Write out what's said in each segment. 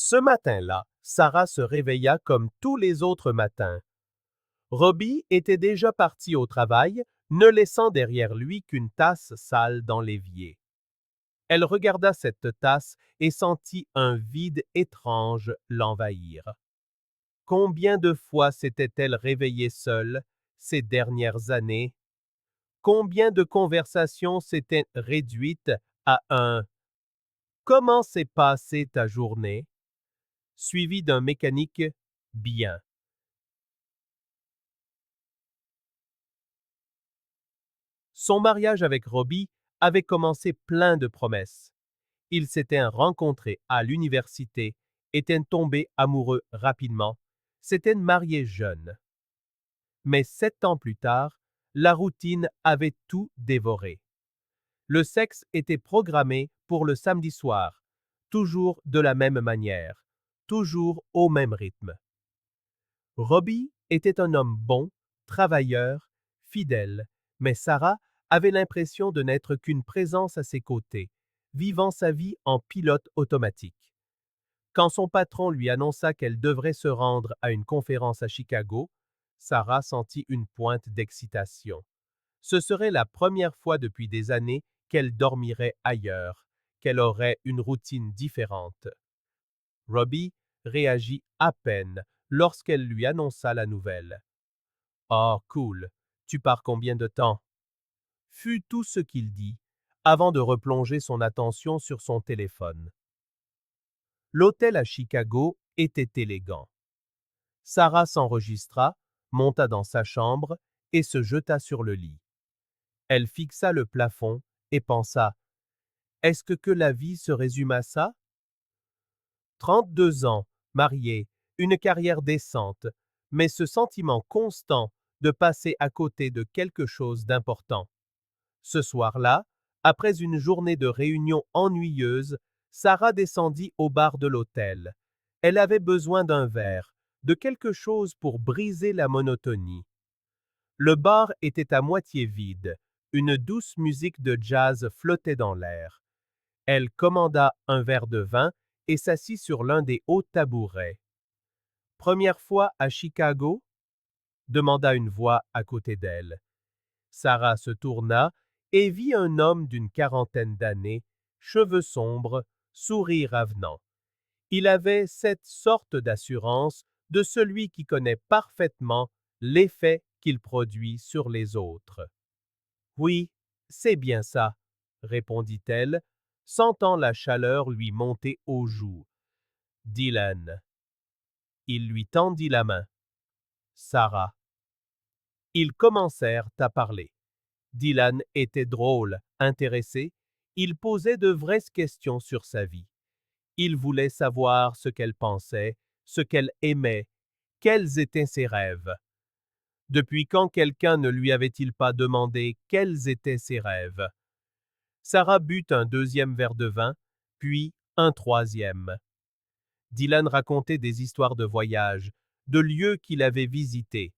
Ce matin-là, Sarah se réveilla comme tous les autres matins. Robbie était déjà parti au travail, ne laissant derrière lui qu'une tasse sale dans l'évier. Elle regarda cette tasse et sentit un vide étrange l'envahir. Combien de fois s'était-elle réveillée seule ces dernières années? Combien de conversations s'étaient réduites à un « Comment s'est passée ta journée ?» suivi d'un mécanique « Bien ». Son mariage avec Robbie avait commencé plein de promesses. Ils s'étaient rencontrés à l'université, étaient tombés amoureux rapidement, s'étaient mariés jeunes. Mais 7 ans plus tard, la routine avait tout dévoré. Le sexe était programmé pour le samedi soir, toujours de la même manière, toujours au même rythme. Robbie était un homme bon, travailleur, fidèle, mais Sarah avait l'impression de n'être qu'une présence à ses côtés, vivant sa vie en pilote automatique. Quand son patron lui annonça qu'elle devrait se rendre à une conférence à Chicago, Sarah sentit une pointe d'excitation. Ce serait la première fois depuis des années qu'elle dormirait ailleurs, qu'elle aurait une routine différente. Robbie réagit à peine lorsqu'elle lui annonça la nouvelle. « Oh, cool, tu pars combien de temps ?» fut tout ce qu'il dit, avant de replonger son attention sur son téléphone. L'hôtel à Chicago était élégant. Sarah s'enregistra, monta dans sa chambre et se jeta sur le lit. Elle fixa le plafond et pensa « Est-ce que la vie se résume à ça ?» 32 ans, mariée, une carrière décente, mais ce sentiment constant de passer à côté de quelque chose d'important. Ce soir-là, après une journée de réunion ennuyeuse, Sarah descendit au bar de l'hôtel. Elle avait besoin d'un verre, de quelque chose pour briser la monotonie. Le bar était à moitié vide, une douce musique de jazz flottait dans l'air. Elle commanda un verre de vin et s'assit sur l'un des hauts tabourets. « Première fois à Chicago ?» demanda une voix à côté d'elle. Sarah se tourna et vit un homme d'une quarantaine d'années, cheveux sombres, sourire avenant. Il avait cette sorte d'assurance de celui qui connaît parfaitement l'effet qu'il produit sur les autres. « Oui, c'est bien ça, » répondit-elle, sentant la chaleur lui monter aux joues. « Dylan. » Il lui tendit la main. « Sarah. » Ils commencèrent à parler. Dylan était drôle, intéressé, il posait de vraies questions sur sa vie. Il voulait savoir ce qu'elle pensait, ce qu'elle aimait, quels étaient ses rêves. Depuis quand quelqu'un ne lui avait-il pas demandé quels étaient ses rêves? Sarah but un deuxième verre de vin, puis un troisième. Dylan racontait des histoires de voyage, de lieux qu'il avait visités.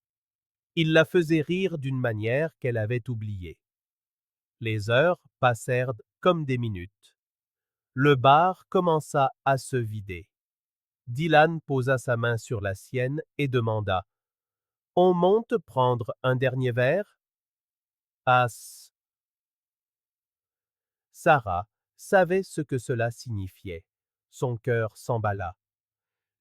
Il la faisait rire d'une manière qu'elle avait oubliée. Les heures passèrent comme des minutes. Le bar commença à se vider. Dylan posa sa main sur la sienne et demanda « On monte prendre un dernier verre ?» As. Sarah savait ce que cela signifiait. Son cœur s'emballa.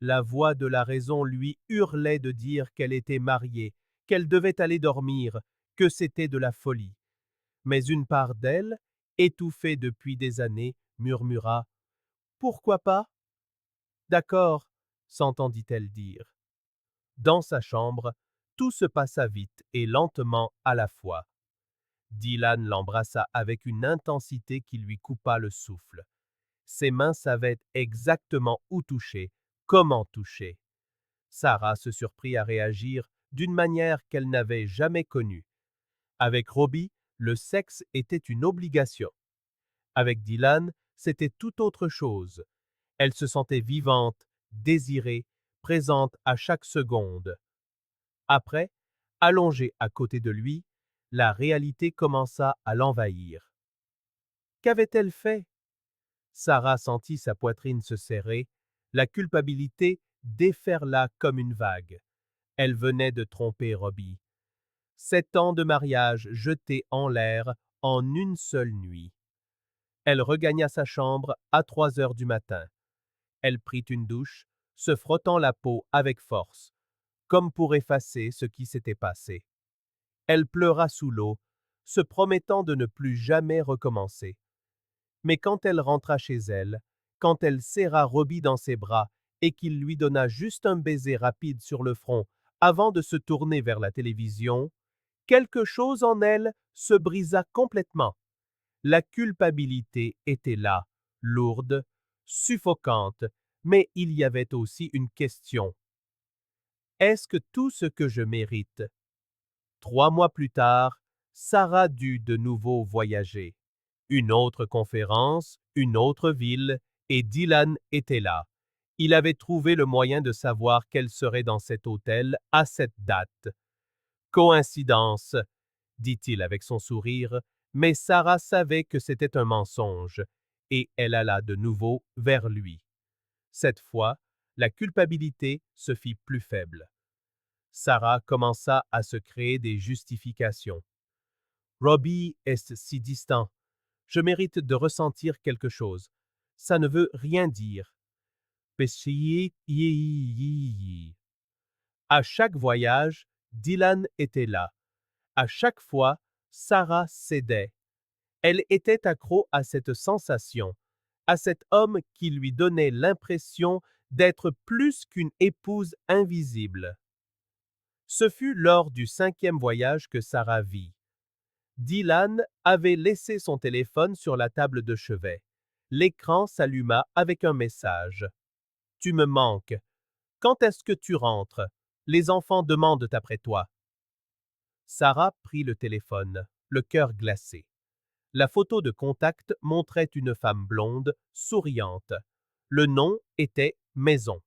La voix de la raison lui hurlait de dire qu'elle était mariée, qu'elle devait aller dormir, que c'était de la folie. Mais une part d'elle, étouffée depuis des années, murmura « Pourquoi pas ?»« D'accord, » s'entendit-elle dire. Dans sa chambre, tout se passa vite et lentement à la fois. Dylan l'embrassa avec une intensité qui lui coupa le souffle. Ses mains savaient exactement où toucher, comment toucher. Sarah se surprit à réagir d'une manière qu'elle n'avait jamais connue. Avec Robbie, le sexe était une obligation. Avec Dylan, c'était tout autre chose. Elle se sentait vivante, désirée, présente à chaque seconde. Après, allongée à côté de lui, la réalité commença à l'envahir. Qu'avait-elle fait? Sarah sentit sa poitrine se serrer, La culpabilité déferla comme une vague. Elle venait de tromper Robbie. 7 ans de mariage jetés en l'air en une seule nuit. Elle regagna sa chambre à 3 heures du matin. Elle prit une douche, se frottant la peau avec force, comme pour effacer ce qui s'était passé. Elle pleura sous l'eau, se promettant de ne plus jamais recommencer. Mais quand elle rentra chez elle, quand elle serra Robbie dans ses bras et qu'il lui donna juste un baiser rapide sur le front avant de se tourner vers la télévision, quelque chose en elle se brisa complètement. La culpabilité était là, lourde, suffocante, mais il y avait aussi une question. Est-ce que tout ce que je mérite? 3 mois plus tard, Sarah dut de nouveau voyager. Une autre conférence, une autre ville, et Dylan était là. Il avait trouvé le moyen de savoir qu'elle serait dans cet hôtel à cette date. Coïncidence, dit-il avec son sourire, mais Sarah savait que c'était un mensonge, et elle alla de nouveau vers lui. Cette fois, la culpabilité se fit plus faible. Sarah commença à se créer des justifications. Robbie est si distant. Je mérite de ressentir quelque chose. Ça ne veut rien dire. À chaque voyage, Dylan était là. À chaque fois, Sarah cédait. Elle était accro à cette sensation, à cet homme qui lui donnait l'impression d'être plus qu'une épouse invisible. Ce fut lors du 5e voyage que Sarah vit. Dylan avait laissé son téléphone sur la table de chevet. L'écran s'alluma avec un message. « Tu me manques. Quand est-ce que tu rentres? Les enfants demandent après toi. » Sarah prit le téléphone, le cœur glacé. La photo de contact montrait une femme blonde, souriante. Le nom était Maison.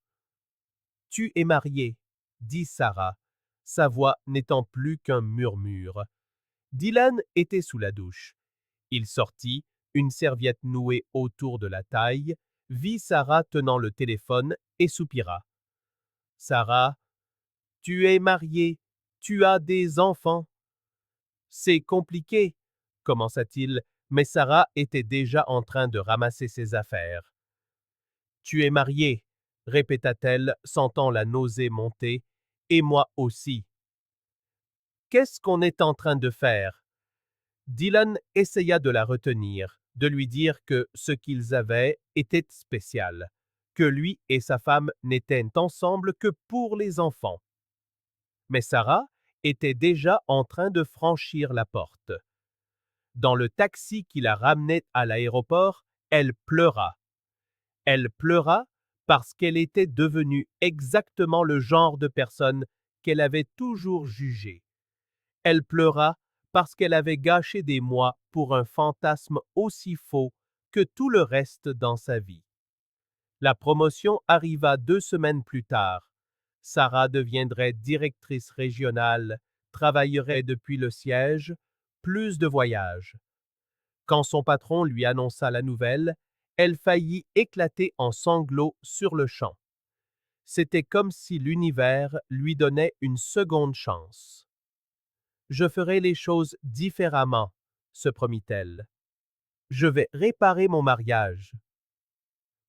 « Tu es marié, » dit Sarah, sa voix n'étant plus qu'un murmure. Dylan était sous la douche. Il sortit, une serviette nouée autour de la taille, vit Sarah tenant le téléphone et soupira. « Sarah, tu es mariée, tu as des enfants. » « C'est compliqué, » commença-t-il, mais Sarah était déjà en train de ramasser ses affaires. « Tu es mariée, » répéta-t-elle, sentant la nausée monter, « et moi aussi. » « Qu'est-ce qu'on est en train de faire? » Dylan essaya de la retenir, de lui dire que ce qu'ils avaient était spécial, que lui et sa femme n'étaient ensemble que pour les enfants. Mais Sarah était déjà en train de franchir la porte. Dans le taxi qui la ramenait à l'aéroport, elle pleura. Elle pleura parce qu'elle était devenue exactement le genre de personne qu'elle avait toujours jugé. Elle pleura parce qu'elle avait gâché des mois pour un fantasme aussi faux que tout le reste dans sa vie. La promotion arriva 2 semaines plus tard. Sarah deviendrait directrice régionale, travaillerait depuis le siège, plus de voyages. Quand son patron lui annonça la nouvelle, elle faillit éclater en sanglots sur le champ. C'était comme si l'univers lui donnait une seconde chance. « Je ferai les choses différemment, » se promit-elle. « Je vais réparer mon mariage. »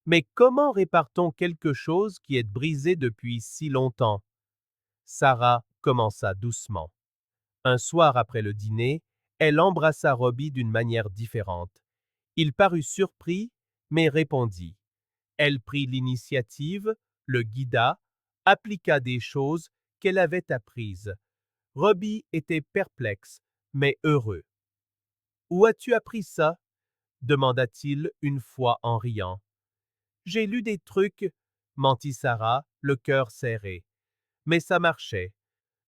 Mais comment répare-t-on quelque chose qui est brisé depuis si longtemps? Sarah commença doucement. Un soir après le dîner, elle embrassa Robbie d'une manière différente. Il parut surpris, mais répondit. Elle prit l'initiative, le guida, appliqua des choses qu'elle avait apprises. Robbie était perplexe, mais heureux. « Où as-tu appris ça? » demanda-t-il une fois en riant. « J'ai lu des trucs, » mentit Sarah, le cœur serré. Mais ça marchait.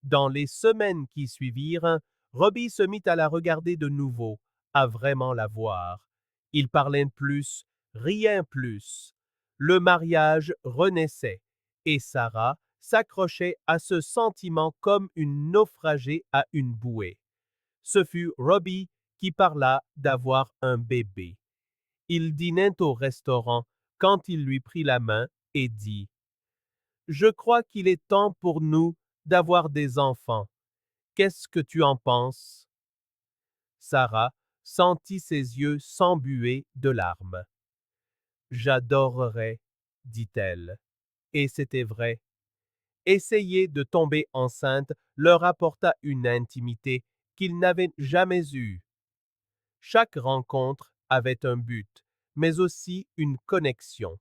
Dans les semaines qui suivirent, Robbie se mit à la regarder de nouveau, à vraiment la voir. Il parlait plus, rien plus. Le mariage renaissait, et Sarah s'accrochait à ce sentiment comme une naufragée à une bouée. Ce fut Robbie qui parla d'avoir un bébé. Il dînait au restaurant quand il lui prit la main et dit: Je crois qu'il est temps pour nous d'avoir des enfants. Qu'est-ce que tu en penses? Sarah sentit ses yeux s'embuer de larmes. J'adorerais, dit-elle. Et c'était vrai. Essayer de tomber enceinte leur apporta une intimité qu'ils n'avaient jamais eue. Chaque rencontre avait un but, mais aussi une connexion.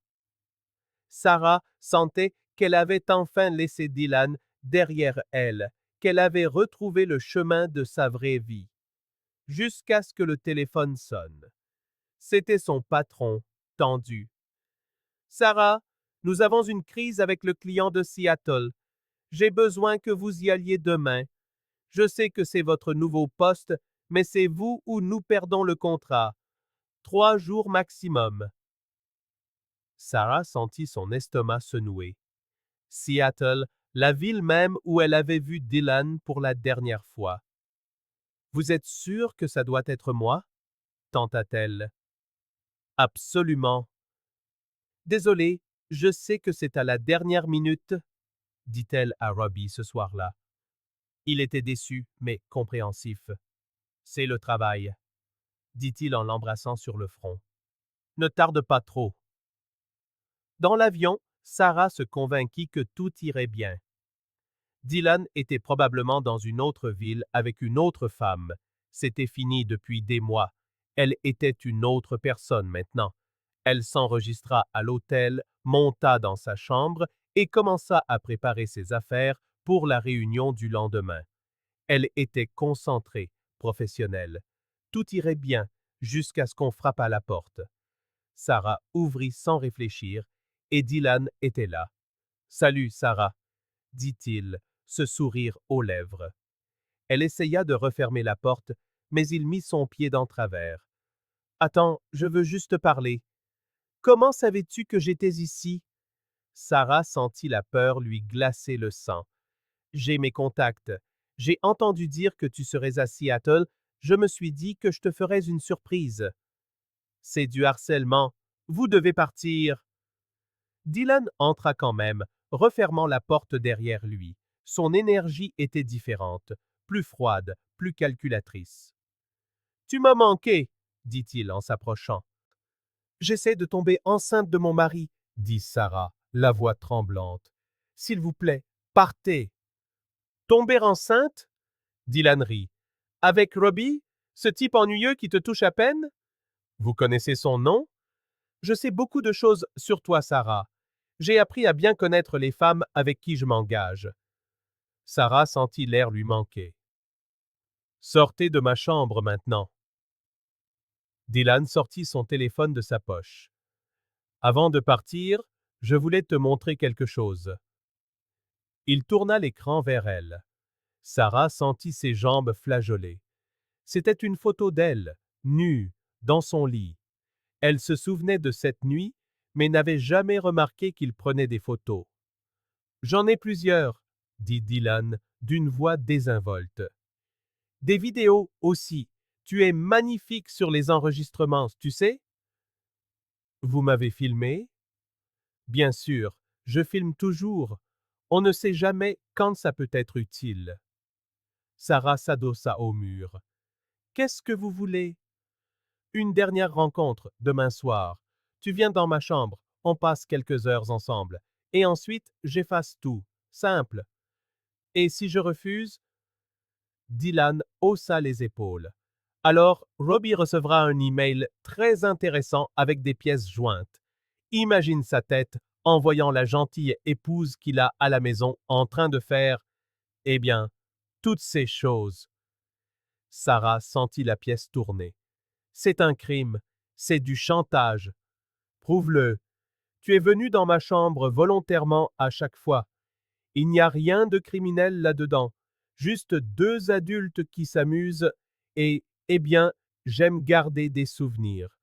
Sarah sentait qu'elle avait enfin laissé Dylan derrière elle, qu'elle avait retrouvé le chemin de sa vraie vie, jusqu'à ce que le téléphone sonne. C'était son patron, tendu. Sarah, nous avons une crise avec le client de Seattle. J'ai besoin que vous y alliez demain. Je sais que c'est votre nouveau poste, mais c'est vous ou nous perdons le contrat. 3 jours maximum. Sarah sentit son estomac se nouer. Seattle, la ville même où elle avait vu Dylan pour la dernière fois. Vous êtes sûr que ça doit être moi? Tenta-t-elle. Absolument. Désolée, je sais que c'est à la dernière minute, dit-elle à Robbie ce soir-là. Il était déçu, mais compréhensif. C'est le travail, dit-il en l'embrassant sur le front. Ne tarde pas trop. Dans l'avion, Sarah se convainquit que tout irait bien. Dylan était probablement dans une autre ville avec une autre femme. C'était fini depuis des mois. Elle était une autre personne maintenant. Elle s'enregistra à l'hôtel, monta dans sa chambre et commença à préparer ses affaires pour la réunion du lendemain. Elle était concentrée, professionnelle. Tout irait bien jusqu'à ce qu'on frappe à la porte. Sarah ouvrit sans réfléchir et Dylan était là. « Salut, Sarah », dit-il, ce sourire aux lèvres. Elle essaya de refermer la porte, mais il mit son pied dans travers. « Attends, je veux juste parler. Comment savais-tu que j'étais ici? » Sarah sentit la peur lui glacer le sang. « J'ai mes contacts. J'ai entendu dire que tu serais à Seattle. Je me suis dit que je te ferais une surprise. » C'est du harcèlement. Vous devez partir. Dylan entra quand même, refermant la porte derrière lui. Son énergie était différente, plus froide, plus calculatrice. « Tu m'as manqué, » dit-il en s'approchant. « J'essaie de tomber enceinte de mon mari, » dit Sarah, la voix tremblante. « S'il vous plaît, partez. » « Tomber enceinte? » Dylan rit. « Avec Robbie, ce type ennuyeux qui te touche à peine? Vous connaissez son nom? Je sais beaucoup de choses sur toi, Sarah. J'ai appris à bien connaître les femmes avec qui je m'engage. » Sarah sentit l'air lui manquer. « Sortez de ma chambre maintenant. » Dylan sortit son téléphone de sa poche. « Avant de partir, je voulais te montrer quelque chose. » Il tourna l'écran vers elle. Sarah sentit ses jambes flageoler. C'était une photo d'elle, nue, dans son lit. Elle se souvenait de cette nuit, mais n'avait jamais remarqué qu'il prenait des photos. « J'en ai plusieurs, » dit Dylan d'une voix désinvolte. « Des vidéos aussi. Tu es magnifique sur les enregistrements, tu sais? » « Vous m'avez filmé? » « Bien sûr, je filme toujours. On ne sait jamais quand ça peut être utile. » Sarah s'adossa au mur. « Qu'est-ce que vous voulez? » « Une dernière rencontre, demain soir. Tu viens dans ma chambre, on passe quelques heures ensemble. Et ensuite, j'efface tout. Simple. Et si je refuse? » Dylan haussa les épaules. « Alors, Robbie recevra un email très intéressant avec des pièces jointes. Imagine sa tête en voyant la gentille épouse qu'il a à la maison en train de faire, eh bien, toutes ces choses. » Sarah sentit la pièce tourner. « C'est un crime, c'est du chantage. Prouve-le. Tu es venu dans ma chambre volontairement à chaque fois. Il n'y a rien de criminel là-dedans, juste deux adultes qui s'amusent et, eh bien, j'aime garder des souvenirs. »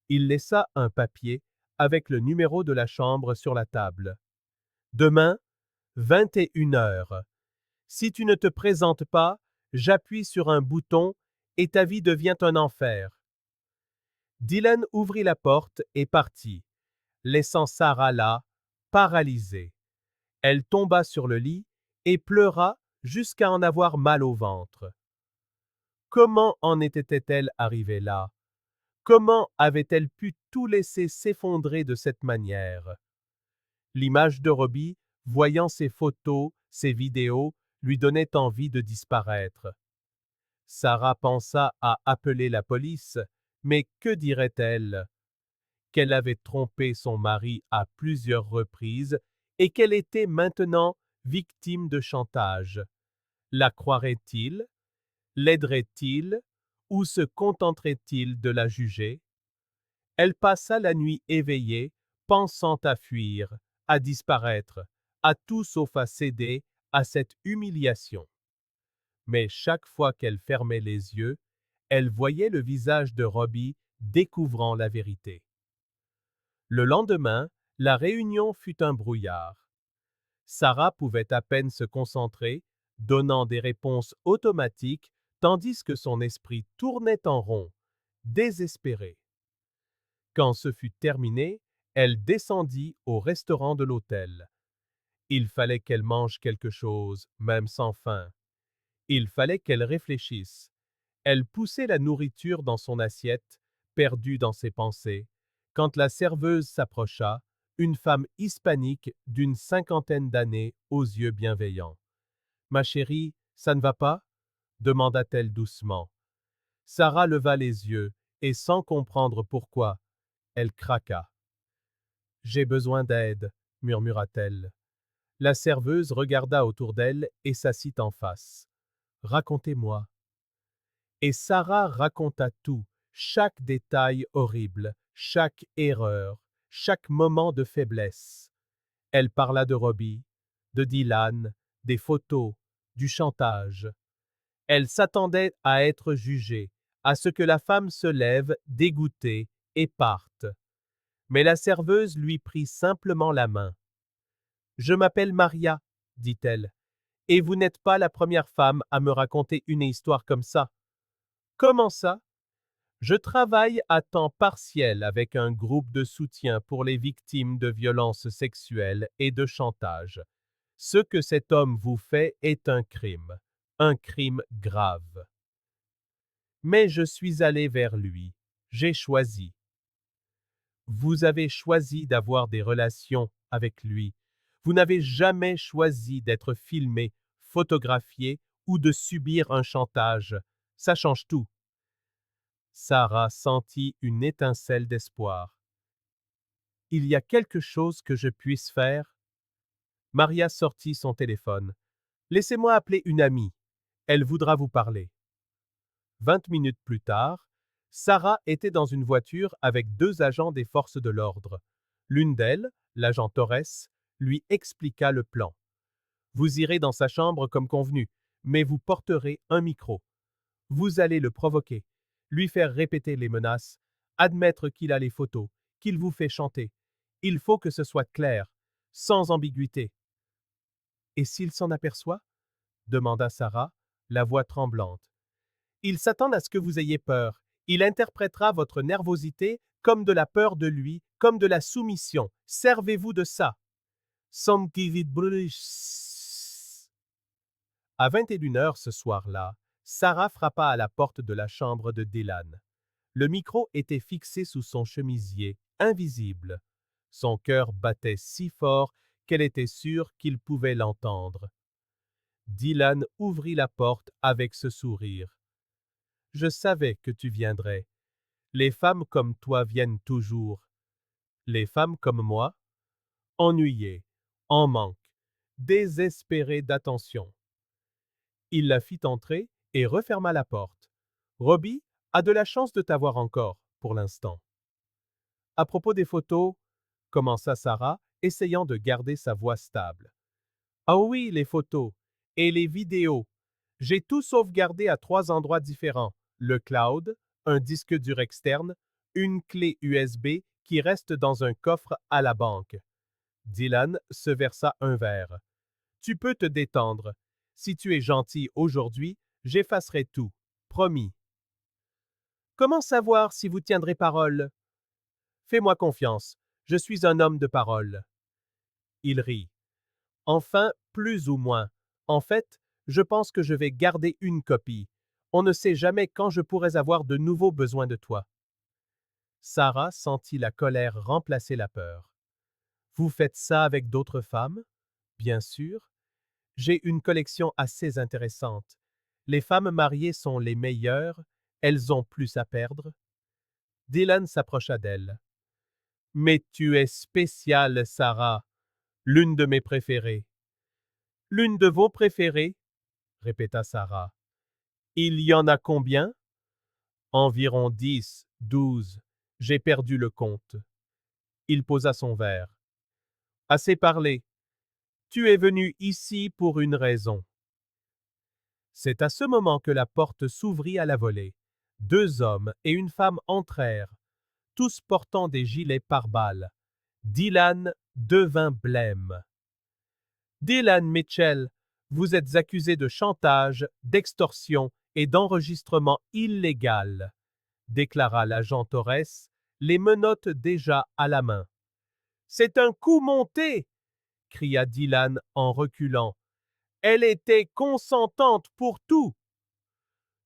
Il laissa un papier avec le numéro de la chambre sur la table. « Demain, 21h. Si tu ne te présentes pas, j'appuie sur un bouton et ta vie devient un enfer. » Dylan ouvrit la porte et partit, laissant Sarah là, paralysée. Elle tomba sur le lit et pleura jusqu'à en avoir mal au ventre. Comment en était-elle arrivée là? Comment avait-elle pu tout laisser s'effondrer de cette manière? L'image de Robbie, voyant ses photos, ses vidéos, lui donnait envie de disparaître. Sarah pensa à appeler la police, mais que dirait-elle? Qu'elle avait trompé son mari à plusieurs reprises et qu'elle était maintenant victime de chantage. La croirait-il? L'aiderait-il? Ou se contenterait-il de la juger? Elle passa la nuit éveillée, pensant à fuir, à disparaître, à tout sauf à céder à cette humiliation. Mais chaque fois qu'elle fermait les yeux, elle voyait le visage de Robbie découvrant la vérité. Le lendemain, la réunion fut un brouillard. Sarah pouvait à peine se concentrer, donnant des réponses automatiques, tandis que son esprit tournait en rond, désespéré. Quand ce fut terminé, elle descendit au restaurant de l'hôtel. Il fallait qu'elle mange quelque chose, même sans faim. Il fallait qu'elle réfléchisse. Elle poussait la nourriture dans son assiette, perdue dans ses pensées, quand la serveuse s'approcha, une femme hispanique d'une cinquantaine d'années aux yeux bienveillants. « Ma chérie, ça ne va pas ?» demanda-t-elle doucement. Sarah leva les yeux, et sans comprendre pourquoi, elle craqua. « J'ai besoin d'aide, » murmura-t-elle. La serveuse regarda autour d'elle et s'assit en face. « Racontez-moi. » Et Sarah raconta tout, chaque détail horrible, chaque erreur, chaque moment de faiblesse. Elle parla de Robbie, de Dylan, des photos, du chantage. Elle s'attendait à être jugée, à ce que la femme se lève, dégoûtée, et parte. Mais la serveuse lui prit simplement la main. « Je m'appelle Maria, » dit-elle, « et vous n'êtes pas la première femme à me raconter une histoire comme ça. » « Comment ça? » « Je travaille à temps partiel avec un groupe de soutien pour les victimes de violences sexuelles et de chantage. Ce que cet homme vous fait est un crime grave. Mais je suis allé vers lui. J'ai choisi. Vous avez choisi d'avoir des relations avec lui. Vous n'avez jamais choisi d'être filmé, photographié ou de subir un chantage. Ça change tout. Sarah sentit une étincelle d'espoir. Il y a quelque chose que je puisse faire? Maria sortit son téléphone. Laissez-moi appeler une amie. Elle voudra vous parler. 20 minutes plus tard, Sarah était dans une voiture avec deux agents des forces de l'ordre. L'une d'elles, l'agent Torres, lui expliqua le plan. Vous irez dans sa chambre comme convenu, mais vous porterez un micro. Vous allez le provoquer, lui faire répéter les menaces, admettre qu'il a les photos, qu'il vous fait chanter. Il faut que ce soit clair, sans ambiguïté. Et s'il s'en aperçoit? Demanda Sarah, la voix tremblante. Il s'attend à ce que vous ayez peur. Il interprétera votre nervosité comme de la peur de lui, comme de la soumission. Servez-vous de ça. À 21h ce soir-là, Sarah frappa à la porte de la chambre de Dylan. Le micro était fixé sous son chemisier, invisible. Son cœur battait si fort qu'elle était sûre qu'il pouvait l'entendre. Dylan ouvrit la porte avec ce sourire. « Je savais que tu viendrais. Les femmes comme toi viennent toujours. Les femmes comme moi, ennuyées, en manque, désespérées d'attention. » Il la fit entrer et referma la porte. « Robbie a de la chance de t'avoir encore, pour l'instant. » À propos des photos, commença Sarah, essayant de garder sa voix stable. « Ah oui, les photos. Et les vidéos. J'ai tout sauvegardé à 3 endroits différents. Le cloud, un disque dur externe, une clé USB qui reste dans un coffre à la banque. » Dylan se versa un verre. « Tu peux te détendre. Si tu es gentil aujourd'hui, j'effacerai tout. Promis. »« Comment savoir si vous tiendrez parole? » « Fais-moi confiance. Je suis un homme de parole. » Il rit. Enfin, plus ou moins. En fait, je pense que je vais garder une copie. On ne sait jamais quand je pourrais avoir de nouveaux besoins de toi. Sarah sentit la colère remplacer la peur. Vous faites ça avec d'autres femmes? Bien sûr. J'ai une collection assez intéressante. Les femmes mariées sont les meilleures, elles ont plus à perdre. Dylan s'approcha d'elle. Mais tu es spéciale, Sarah, l'une de mes préférées. L'une de vos préférées? Répéta Sarah. Il y en a combien? Environ 10, 12. J'ai perdu le compte. Il posa son verre. Assez parlé. Tu es venu ici pour une raison. C'est à ce moment que la porte s'ouvrit à la volée. 2 hommes et une femme entrèrent, tous portant des gilets pare-balles. Dylan devint blême. Dylan Mitchell, vous êtes accusé de chantage, d'extorsion et d'enregistrement illégal, déclara l'agent Torres, les menottes déjà à la main. C'est un coup monté, cria Dylan en reculant. Elle était consentante pour tout.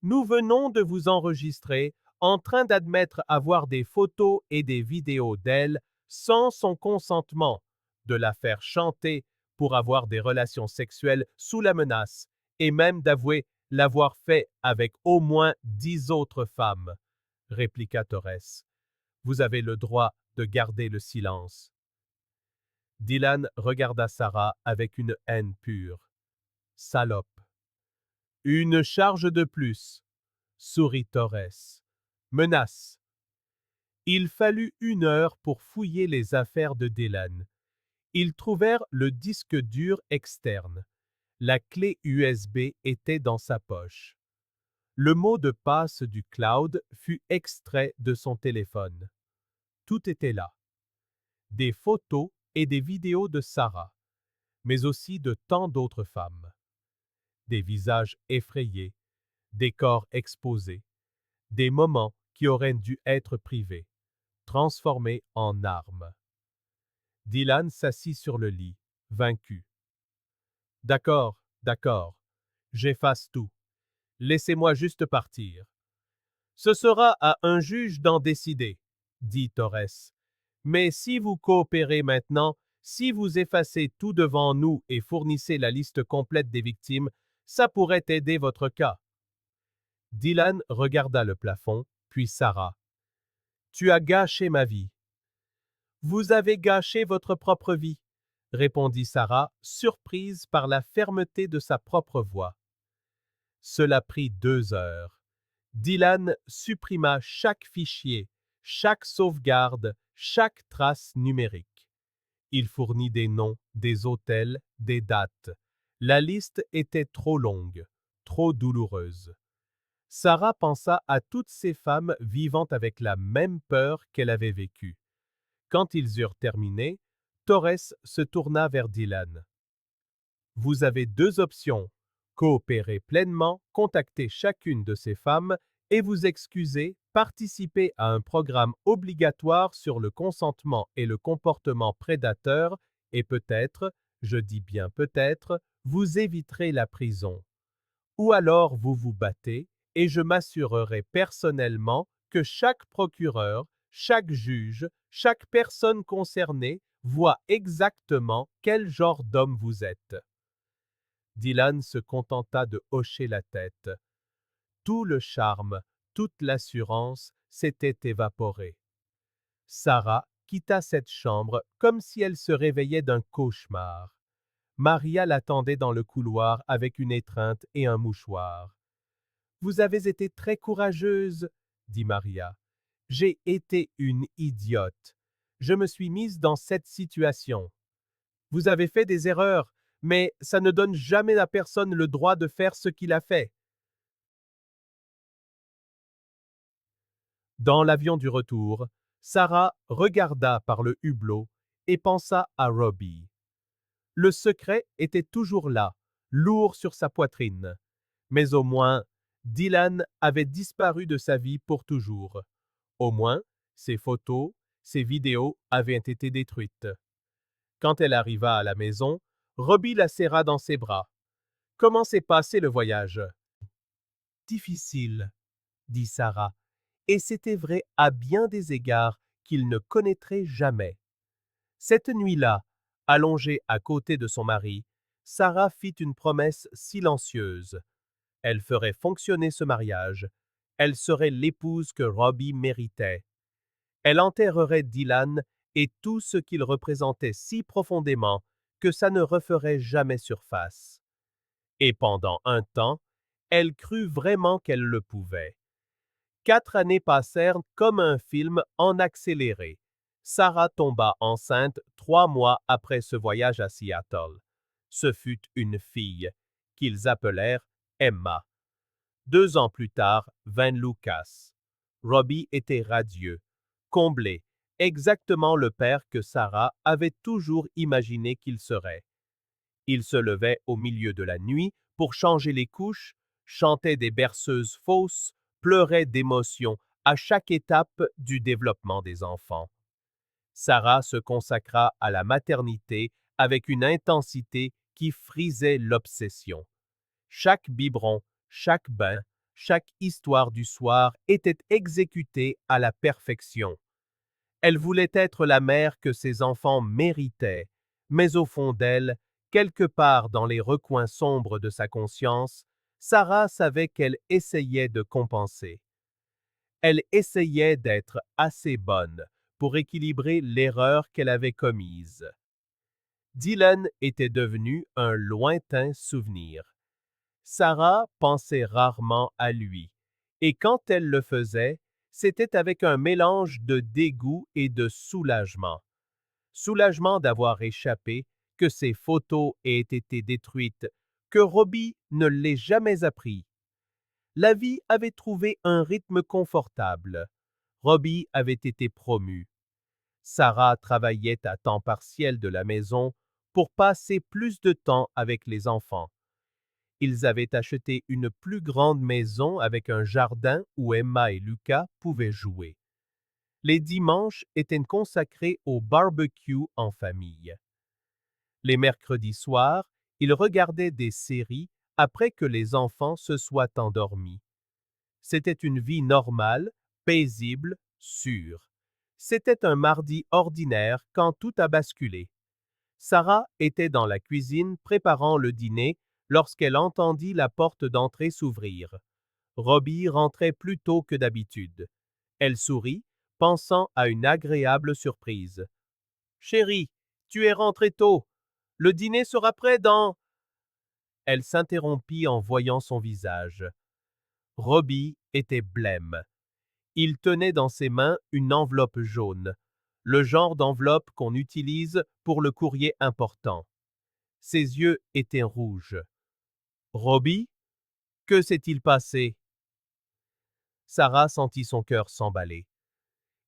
Nous venons de vous enregistrer en train d'admettre avoir des photos et des vidéos d'elle sans son consentement, de la faire chanter pour avoir des relations sexuelles sous la menace, et même d'avouer l'avoir fait avec au moins 10 autres femmes, répliqua Torres. Vous avez le droit de garder le silence. Dylan regarda Sarah avec une haine pure. Salope. Une charge de plus, sourit Torres. Menace. Il fallut 1 heure pour fouiller les affaires de Dylan. Ils trouvèrent le disque dur externe. La clé USB était dans sa poche. Le mot de passe du cloud fut extrait de son téléphone. Tout était là. Des photos et des vidéos de Sarah, mais aussi de tant d'autres femmes. Des visages effrayés, des corps exposés, des moments qui auraient dû être privés, transformés en armes. Dylan s'assit sur le lit, vaincu. D'accord, d'accord, j'efface tout. Laissez-moi juste partir. Ce sera à un juge d'en décider, dit Torres. Mais si vous coopérez maintenant, si vous effacez tout devant nous et fournissez la liste complète des victimes, ça pourrait aider votre cas. Dylan regarda le plafond, puis Sarah. Tu as gâché ma vie. Vous avez gâché votre propre vie, répondit Sarah, surprise par la fermeté de sa propre voix. Cela prit 2 heures. Dylan supprima chaque fichier, chaque sauvegarde, chaque trace numérique. Il fournit des noms, des hôtels, des dates. La liste était trop longue, trop douloureuse. Sarah pensa à toutes ces femmes vivant avec la même peur qu'elle avait vécue. Quand ils eurent terminé, Torres se tourna vers Dylan. Vous avez 2 options. Coopérer pleinement, contacter chacune de ces femmes et vous excuser, participer à un programme obligatoire sur le consentement et le comportement prédateur et peut-être, je dis bien peut-être, vous éviterez la prison. Ou alors vous vous battez et je m'assurerai personnellement que chaque procureur, chaque juge, chaque personne concernée voit exactement quel genre d'homme vous êtes. Dylan se contenta de hocher la tête. Tout le charme, toute l'assurance s'étaient évaporés. Sarah quitta cette chambre comme si elle se réveillait d'un cauchemar. Maria l'attendait dans le couloir avec une étreinte et un mouchoir. Vous avez été très courageuse, dit Maria. J'ai été une idiote. Je me suis mise dans cette situation. Vous avez fait des erreurs, mais ça ne donne jamais à personne le droit de faire ce qu'il a fait. Dans l'avion du retour, Sarah regarda par le hublot et pensa à Robbie. Le secret était toujours là, lourd sur sa poitrine. Mais au moins, Dylan avait disparu de sa vie pour toujours. Au moins, ses photos, ses vidéos avaient été détruites. Quand elle arriva à la maison, Robbie la serra dans ses bras. Comment s'est passé le voyage? Difficile, dit Sarah, et c'était vrai à bien des égards qu'il ne connaîtrait jamais. Cette nuit-là, allongée à côté de son mari, Sarah fit une promesse silencieuse. Elle ferait fonctionner ce mariage. Elle serait l'épouse que Robbie méritait. Elle enterrerait Dylan et tout ce qu'il représentait si profondément que ça ne referait jamais surface. Et pendant un temps, elle crut vraiment qu'elle le pouvait. 4 années passèrent comme un film en accéléré. Sarah tomba enceinte 3 mois après ce voyage à Seattle. Ce fut une fille, qu'ils appelèrent Emma. 2 ans plus tard vint Lucas. Robbie était radieux, comblé, exactement le père que Sarah avait toujours imaginé qu'il serait. Il se levait au milieu de la nuit pour changer les couches, chantait des berceuses fausses, pleurait d'émotion à chaque étape du développement des enfants. Sarah se consacra à la maternité avec une intensité qui frisait l'obsession. Chaque biberon, chaque bain, chaque histoire du soir était exécutée à la perfection. Elle voulait être la mère que ses enfants méritaient, mais au fond d'elle, quelque part dans les recoins sombres de sa conscience, Sarah savait qu'elle essayait de compenser. Elle essayait d'être assez bonne pour équilibrer l'erreur qu'elle avait commise. Dylan était devenu un lointain souvenir. Sarah pensait rarement à lui, et quand elle le faisait, c'était avec un mélange de dégoût et de soulagement. Soulagement d'avoir échappé, que ses photos aient été détruites, que Robbie ne l'ait jamais appris. La vie avait trouvé un rythme confortable. Robbie avait été promu. Sarah travaillait à temps partiel de la maison pour passer plus de temps avec les enfants. Ils avaient acheté une plus grande maison avec un jardin où Emma et Lucas pouvaient jouer. Les dimanches étaient consacrés au barbecue en famille. Les mercredis soirs, ils regardaient des séries après que les enfants se soient endormis. C'était une vie normale, paisible, sûre. C'était un mardi ordinaire quand tout a basculé. Sarah était dans la cuisine préparant le dîner lorsqu'elle entendit la porte d'entrée s'ouvrir. Robbie rentrait plus tôt que d'habitude. Elle sourit, pensant à une agréable surprise. Chérie, tu es rentrée tôt. Le dîner sera prêt dans... Elle s'interrompit en voyant son visage. Robbie était blême. Il tenait dans ses mains une enveloppe jaune, le genre d'enveloppe qu'on utilise pour le courrier important. Ses yeux étaient rouges. Robbie, que s'est-il passé? Sarah sentit son cœur s'emballer.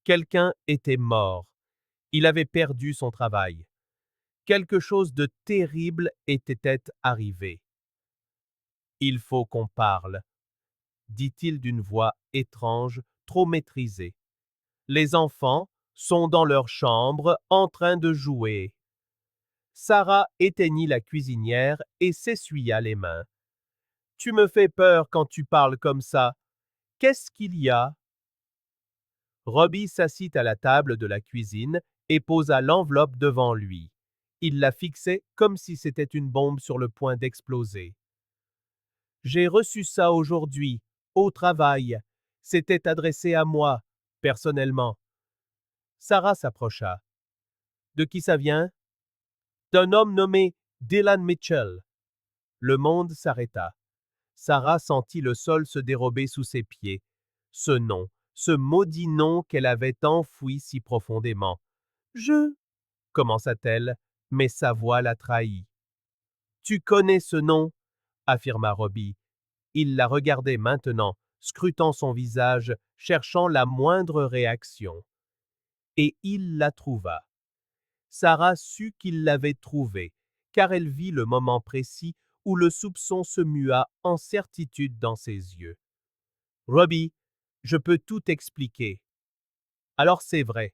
Quelqu'un était mort. Il avait perdu son travail. Quelque chose de terrible était arrivé. Il faut qu'on parle, dit-il d'une voix étrange, trop maîtrisée. Les enfants sont dans leur chambre en train de jouer. Sarah éteignit la cuisinière et s'essuya les mains. Tu me fais peur quand tu parles comme ça. Qu'est-ce qu'il y a? Robbie s'assit à la table de la cuisine et posa l'enveloppe devant lui. Il la fixait comme si c'était une bombe sur le point d'exploser. J'ai reçu ça aujourd'hui, au travail. C'était adressé à moi, personnellement. Sarah s'approcha. De qui ça vient? D'un homme nommé Dylan Mitchell. Le monde s'arrêta. Sarah sentit le sol se dérober sous ses pieds. Ce nom, ce maudit nom qu'elle avait enfoui si profondément. Je, commença-t-elle, mais sa voix la trahit. Tu connais ce nom, affirma Robbie. Il la regardait maintenant, scrutant son visage, cherchant la moindre réaction. Et il la trouva. Sarah sut qu'il l'avait trouvée, car elle vit le moment précis où le soupçon se mua en certitude dans ses yeux. Robbie, je peux tout expliquer. Alors c'est vrai,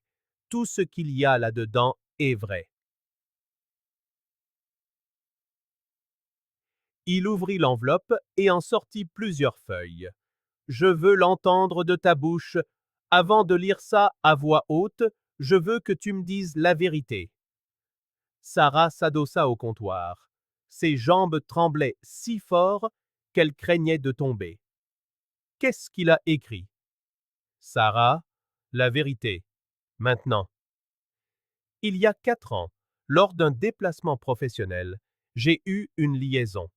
tout ce qu'il y a là-dedans est vrai. Il ouvrit l'enveloppe et en sortit plusieurs feuilles. Je veux l'entendre de ta bouche. Avant de lire ça à voix haute, je veux que tu me dises la vérité. Sarah s'adossa au comptoir. Ses jambes tremblaient si fort qu'elle craignait de tomber. Qu'est-ce qu'il a écrit? Sarah, la vérité. Maintenant. Il y a 4 ans, lors d'un déplacement professionnel, j'ai eu une liaison.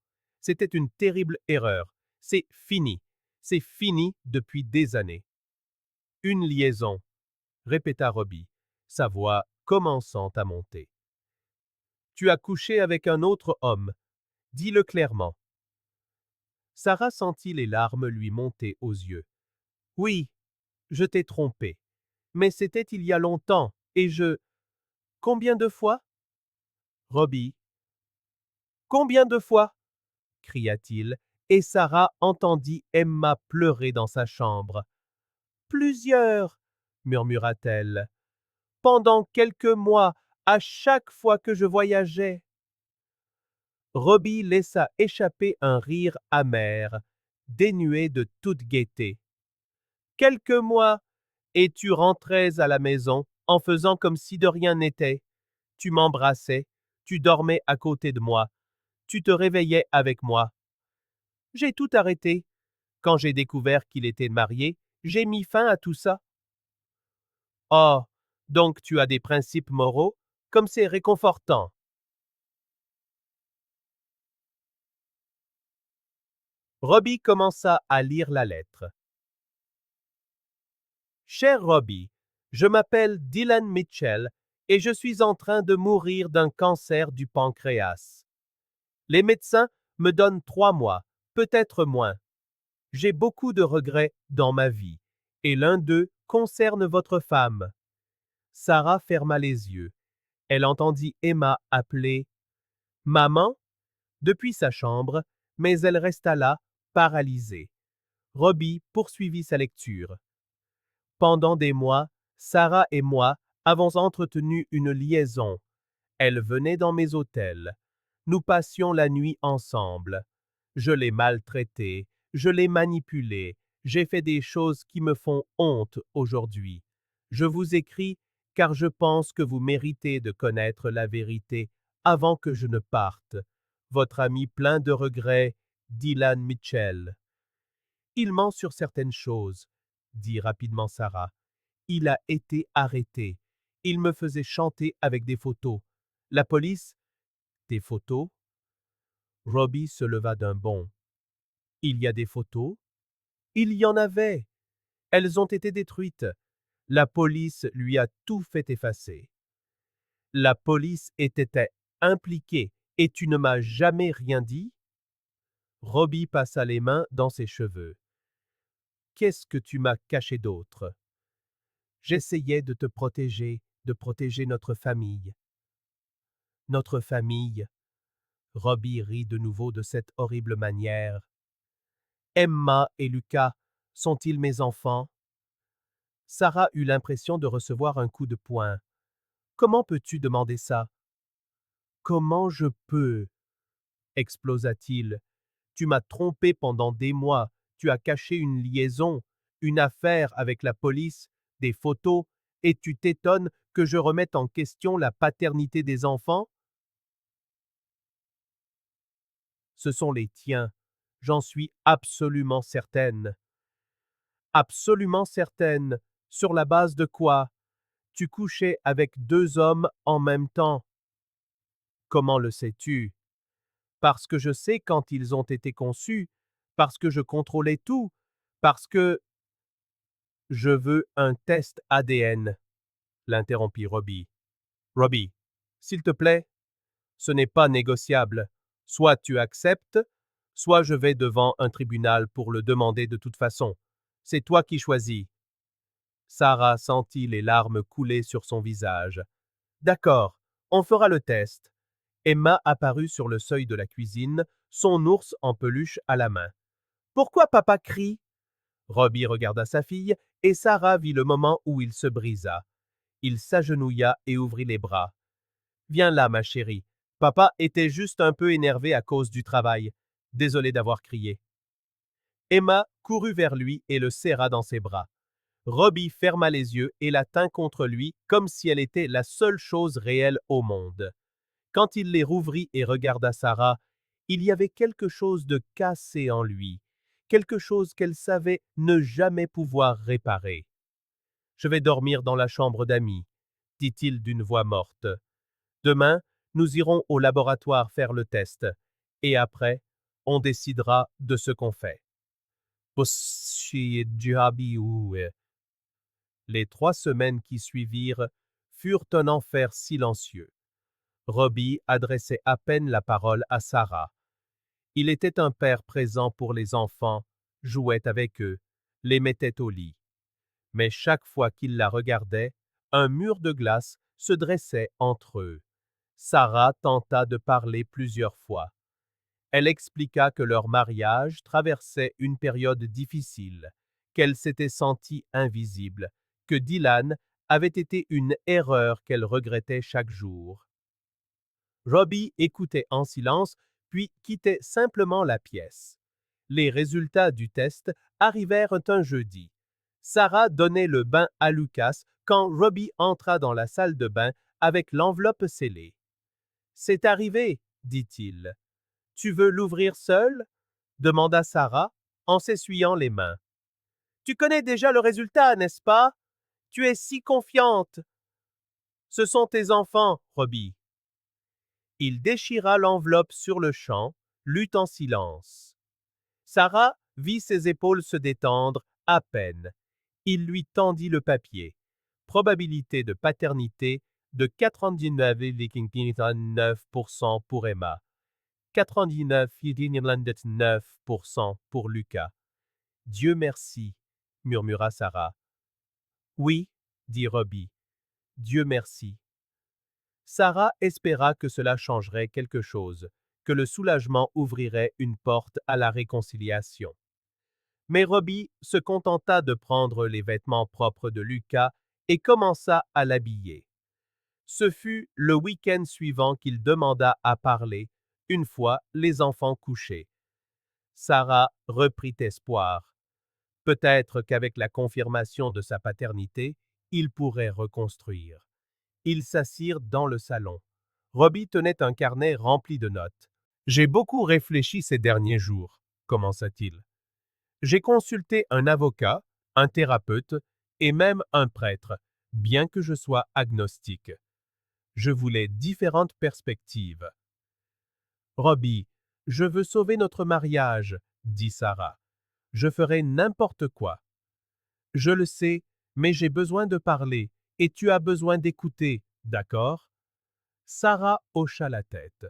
C'était une terrible erreur. C'est fini. C'est fini depuis des années. Une liaison, répéta Robbie, sa voix commençant à monter. Tu as couché avec un autre homme. Dis-le clairement. Sarah sentit les larmes lui monter aux yeux. Oui, je t'ai trompé. Mais c'était il y a longtemps, et je... Combien de fois? Robbie. Combien de fois? Cria-t-il, et Sarah entendit Emma pleurer dans sa chambre. Plusieurs, murmura-t-elle. Pendant quelques mois, à chaque fois que je voyageais. Robbie laissa échapper un rire amer, dénué de toute gaieté. Quelques mois, et tu rentrais à la maison en faisant comme si de rien n'était. Tu m'embrassais, tu dormais à côté de moi, tu te réveillais avec moi. J'ai tout arrêté. Quand j'ai découvert qu'il était marié, j'ai mis fin à tout ça. Oh, donc tu as des principes moraux, comme c'est réconfortant. Robbie commença à lire la lettre. Cher Robbie, je m'appelle Dylan Mitchell et je suis en train de mourir d'un cancer du pancréas. Les médecins me donnent 3 mois, peut-être moins. J'ai beaucoup de regrets dans ma vie, et l'un d'eux concerne votre femme. Sarah ferma les yeux. Elle entendit Emma appeler « Maman » depuis sa chambre, mais elle resta là, paralysée. Robbie poursuivit sa lecture. Pendant des mois, Sarah et moi avons entretenu une liaison. Elle venait dans mes hôtels. Nous passions la nuit ensemble. Je l'ai maltraitée, je l'ai manipulée, j'ai fait des choses qui me font honte aujourd'hui. Je vous écris car je pense que vous méritez de connaître la vérité avant que je ne parte. Votre ami plein de regrets, Dylan Mitchell. Il ment sur certaines choses, dit rapidement Sarah. Il a été arrêté. Il me faisait chanter avec des photos. La police? Des photos? Robbie se leva d'un bond. Il y a des photos? Il y en avait. Elles ont été détruites. La police lui a tout fait effacer. La police était impliquée et tu ne m'as jamais rien dit? Robbie passa les mains dans ses cheveux. Qu'est-ce que tu m'as caché d'autre? J'essayais de te protéger, de protéger notre famille. Notre famille. Robbie rit de nouveau de cette horrible manière. Emma et Lucas, sont-ils mes enfants? Sarah eut l'impression de recevoir un coup de poing. Comment peux-tu demander ça? Comment je peux? Explosa-t-il. Tu m'as trompé pendant des mois, tu as caché une liaison, une affaire avec la police, des photos, et tu t'étonnes que je remette en question la paternité des enfants? Ce sont les tiens, j'en suis absolument certaine. Absolument certaine. Sur la base de quoi? Tu couchais avec 2 hommes en même temps. Comment le sais-tu? Parce que je sais quand ils ont été conçus, parce que je contrôlais tout, parce que... Je veux un test ADN, l'interrompit Robbie. Robbie, s'il te plaît, ce n'est pas négociable. Soit tu acceptes, soit je vais devant un tribunal pour le demander de toute façon. C'est toi qui choisis. Sarah sentit les larmes couler sur son visage. D'accord, on fera le test. Emma apparut sur le seuil de la cuisine, son ours en peluche à la main. Pourquoi papa crie? Robbie regarda sa fille et Sarah vit le moment où il se brisa. Il s'agenouilla et ouvrit les bras. Viens là, ma chérie. Papa était juste un peu énervé à cause du travail. désolé d'avoir crié. Emma courut vers lui et le serra dans ses bras. Robbie ferma les yeux et la tint contre lui comme si elle était la seule chose réelle au monde. Quand il les rouvrit et regarda Sarah, il y avait quelque chose de cassé en lui, quelque chose qu'elle savait ne jamais pouvoir réparer. « Je vais dormir dans la chambre d'amis, dit-il d'une voix morte. Demain, nous irons au laboratoire faire le test, et après, on décidera de ce qu'on fait. Les 3 semaines qui suivirent furent un enfer silencieux. Robbie adressait à peine la parole à Sarah. Il était un père présent pour les enfants, jouait avec eux, les mettait au lit. Mais chaque fois qu'il la regardait, un mur de glace se dressait entre eux. Sarah tenta de parler plusieurs fois. Elle expliqua que leur mariage traversait une période difficile, qu'elle s'était sentie invisible, que Dylan avait été une erreur qu'elle regrettait chaque jour. Robbie écoutait en silence, puis quittait simplement la pièce. Les résultats du test arrivèrent un jeudi. Sarah donnait le bain à Lucas quand Robbie entra dans la salle de bain avec l'enveloppe scellée. « C'est arrivé, dit-il. Tu veux l'ouvrir seul? Demanda Sarah en s'essuyant les mains. Tu connais déjà le résultat, n'est-ce pas? Tu es si confiante. Ce sont tes enfants, Robbie. Il déchira l'enveloppe sur le champ, lut en silence. Sarah vit ses épaules se détendre à peine. Il lui tendit le papier. Probabilité de paternité de 99,9% pour Emma. 99,9% pour Lucas. Dieu merci, murmura Sarah. Oui, dit Robbie. Dieu merci. Sarah espéra que cela changerait quelque chose, que le soulagement ouvrirait une porte à la réconciliation. Mais Robbie se contenta de prendre les vêtements propres de Lucas et commença à l'habiller. Ce fut le week-end suivant qu'il demanda à parler, une fois les enfants couchés. Sarah reprit espoir. Peut-être qu'avec la confirmation de sa paternité, il pourrait reconstruire. Ils s'assirent dans le salon. Robbie tenait un carnet rempli de notes. « J'ai beaucoup réfléchi ces derniers jours, commença-t-il. J'ai consulté un avocat, un thérapeute et même un prêtre, bien que je sois agnostique. Je voulais différentes perspectives. Robbie, je veux sauver notre mariage, dit Sarah. Je ferai n'importe quoi. Je le sais, mais j'ai besoin de parler et tu as besoin d'écouter, d'accord? Sarah hocha la tête.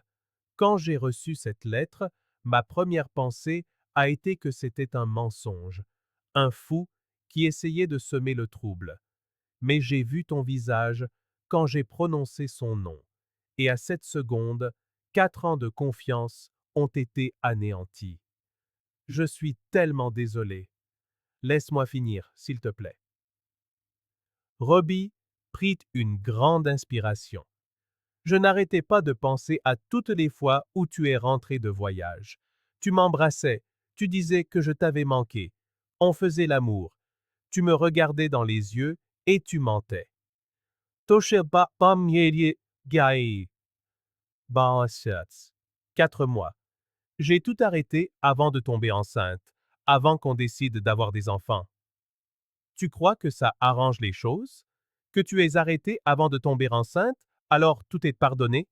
Quand j'ai reçu cette lettre, ma première pensée a été que c'était un mensonge, un fou qui essayait de semer le trouble. Mais j'ai vu ton visage quand j'ai prononcé son nom, et à cette seconde, 4 ans de confiance ont été anéantis. Je suis tellement désolé. Laisse-moi finir, s'il te plaît. Robbie prit une grande inspiration. Je n'arrêtais pas de penser à toutes les fois où tu es rentré de voyage. Tu m'embrassais, tu disais que je t'avais manqué. On faisait l'amour. Tu me regardais dans les yeux et tu mentais. 4 mois. J'ai tout arrêté avant de tomber enceinte, avant qu'on décide d'avoir des enfants. Tu crois que ça arrange les choses? Que tu es arrêté avant de tomber enceinte, alors tout est pardonné?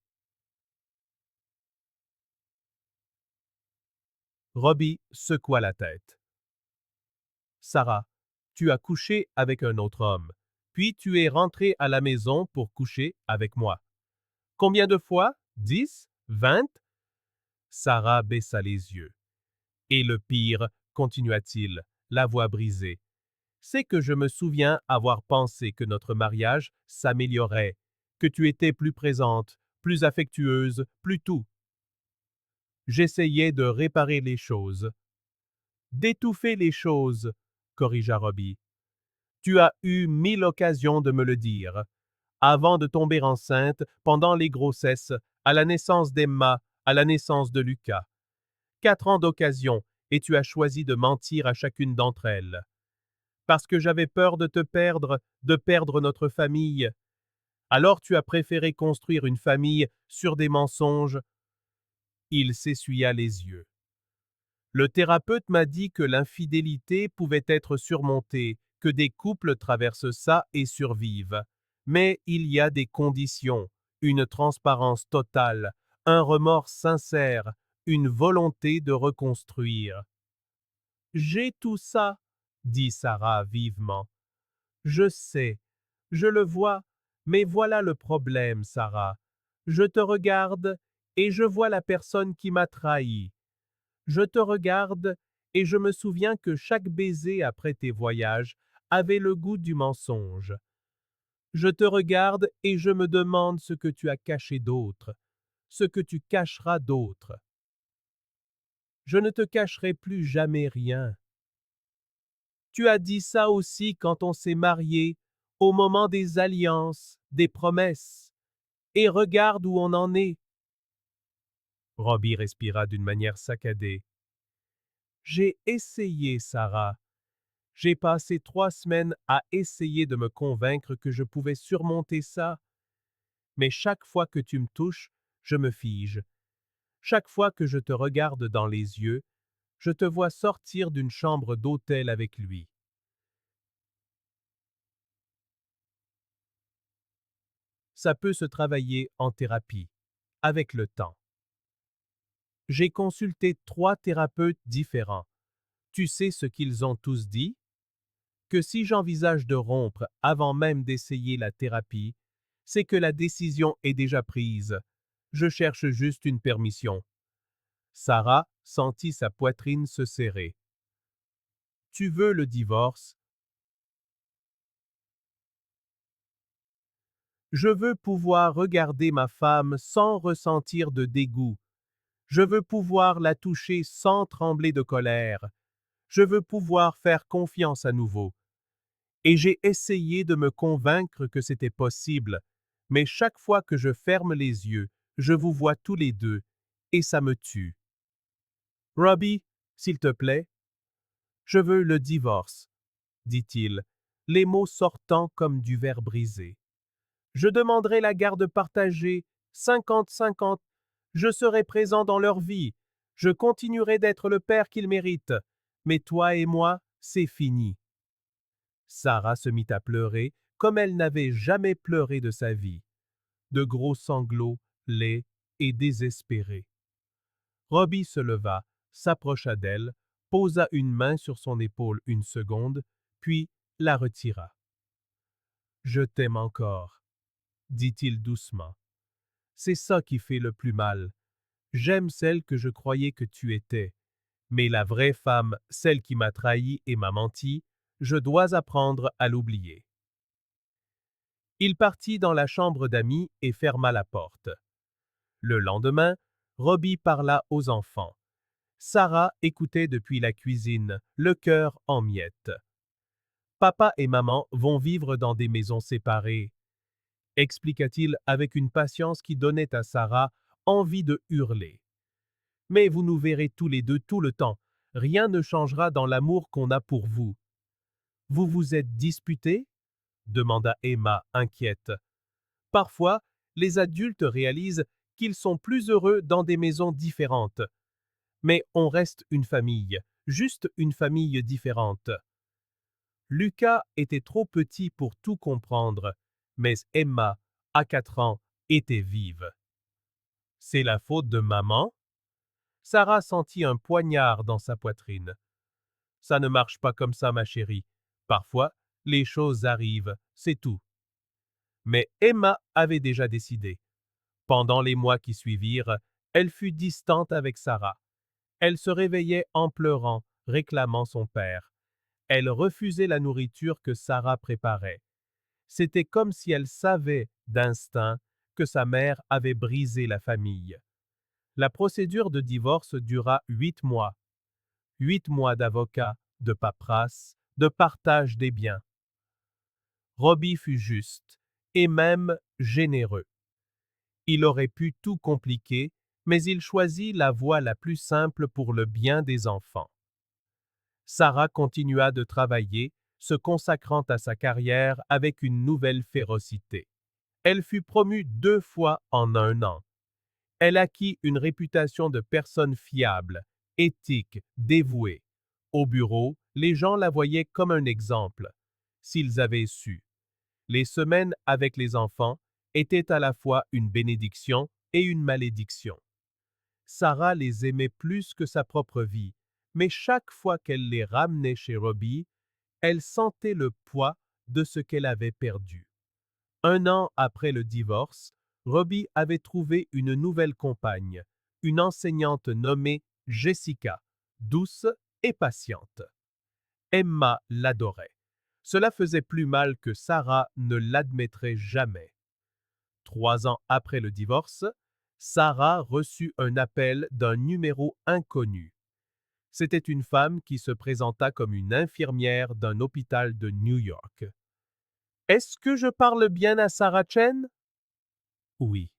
Robbie secoua la tête. Sarah, tu as couché avec un autre homme, puis tu es rentrée à la maison pour coucher avec moi. Combien de fois? 10? 20? Sarah baissa les yeux. Et le pire, continua-t-il, la voix brisée, c'est que je me souviens avoir pensé que notre mariage s'améliorait, que tu étais plus présente, plus affectueuse, plus tout. J'essayais de réparer les choses. D'étouffer les choses, corrigea Robbie. Tu as eu 1000 occasions de me le dire. Avant de tomber enceinte, pendant les grossesses, à la naissance d'Emma, à la naissance de Lucas. 4 ans d'occasion, et tu as choisi de mentir à chacune d'entre elles. Parce que j'avais peur de te perdre, de perdre notre famille. Alors tu as préféré construire une famille sur des mensonges. Il s'essuya les yeux. Le thérapeute m'a dit que l'infidélité pouvait être surmontée, que des couples traversent ça et survivent. Mais il y a des conditions, une transparence totale, un remords sincère, une volonté de reconstruire. J'ai tout ça, dit Sarah vivement. Je sais, je le vois, mais voilà le problème, Sarah. Je te regarde et je vois la personne qui m'a trahi. Je te regarde et je me souviens que chaque baiser après tes voyages avait le goût du mensonge. Je te regarde et je me demande ce que tu as caché d'autre, ce que tu cacheras d'autre. Je ne te cacherai plus jamais rien. Tu as dit ça aussi quand on s'est marié, au moment des alliances, des promesses. Et regarde où on en est. Robbie respira d'une manière saccadée. J'ai essayé, Sarah. J'ai passé 3 semaines à essayer de me convaincre que je pouvais surmonter ça. Mais chaque fois que tu me touches, je me fige. Chaque fois que je te regarde dans les yeux, je te vois sortir d'une chambre d'hôtel avec lui. Ça peut se travailler en thérapie, avec le temps. J'ai consulté 3 thérapeutes différents. Tu sais ce qu'ils ont tous dit? Que si j'envisage de rompre avant même d'essayer la thérapie, c'est que la décision est déjà prise. Je cherche juste une permission. Sarah sentit sa poitrine se serrer. Tu veux le divorce? Je veux pouvoir regarder ma femme sans ressentir de dégoût. Je veux pouvoir la toucher sans trembler de colère. Je veux pouvoir faire confiance à nouveau. Et j'ai essayé de me convaincre que c'était possible, mais chaque fois que je ferme les yeux, je vous vois tous les deux, et ça me tue. Robbie, s'il te plaît, je veux le divorce, dit-il, les mots sortant comme du verre brisé. Je demanderai la garde partagée, 50-50. Je serai présent dans leur vie. Je continuerai d'être le père qu'ils méritent. Mais toi et moi, c'est fini. Sarah se mit à pleurer comme elle n'avait jamais pleuré de sa vie. De gros sanglots, laids et désespérés. Robbie se leva, s'approcha d'elle, posa une main sur son épaule une seconde, puis la retira. Je t'aime encore, dit-il doucement. C'est ça qui fait le plus mal. J'aime celle que je croyais que tu étais. Mais la vraie femme, celle qui m'a trahi et m'a menti, je dois apprendre à l'oublier. Il partit dans la chambre d'amis et ferma la porte. Le lendemain, Robbie parla aux enfants. Sarah écoutait depuis la cuisine, le cœur en miettes. Papa et maman vont vivre dans des maisons séparées, expliqua-t-il avec une patience qui donnait à Sarah envie de hurler. Mais vous nous verrez tous les deux tout le temps. Rien ne changera dans l'amour qu'on a pour vous. Vous vous êtes disputés? Demanda Emma, inquiète. Parfois, les adultes réalisent qu'ils sont plus heureux dans des maisons différentes. Mais on reste une famille, juste une famille différente. Lucas était trop petit pour tout comprendre, mais Emma, à 4 ans, était vive. C'est la faute de maman? Sarah sentit un poignard dans sa poitrine. Ça ne marche pas comme ça, ma chérie. Parfois, les choses arrivent, c'est tout. Mais Emma avait déjà décidé. Pendant les mois qui suivirent, elle fut distante avec Sarah. Elle se réveillait en pleurant, réclamant son père. Elle refusait la nourriture que Sarah préparait. C'était comme si elle savait, d'instinct, que sa mère avait brisé la famille. La procédure de divorce dura 8 mois. 8 mois d'avocats, de paperasse, de partage des biens. Robbie fut juste, et même généreux. Il aurait pu tout compliquer, mais il choisit la voie la plus simple pour le bien des enfants. Sarah continua de travailler, se consacrant à sa carrière avec une nouvelle férocité. Elle fut promue 2 fois en 1 an. Elle acquit une réputation de personne fiable, éthique, dévouée. Au bureau, les gens la voyaient comme un exemple. S'ils avaient su. Les semaines avec les enfants étaient à la fois une bénédiction et une malédiction. Sarah les aimait plus que sa propre vie, mais chaque fois qu'elle les ramenait chez Robbie, elle sentait le poids de ce qu'elle avait perdu. 1 an après le divorce, Robbie avait trouvé une nouvelle compagne, une enseignante nommée Jessica, douce et patiente. Emma l'adorait. Cela faisait plus mal que Sarah ne l'admettrait jamais. 3 ans après le divorce, Sarah reçut un appel d'un numéro inconnu. C'était une femme qui se présenta comme une infirmière d'un hôpital de New York. Est-ce que je parle bien à Sarah Chen? Oui.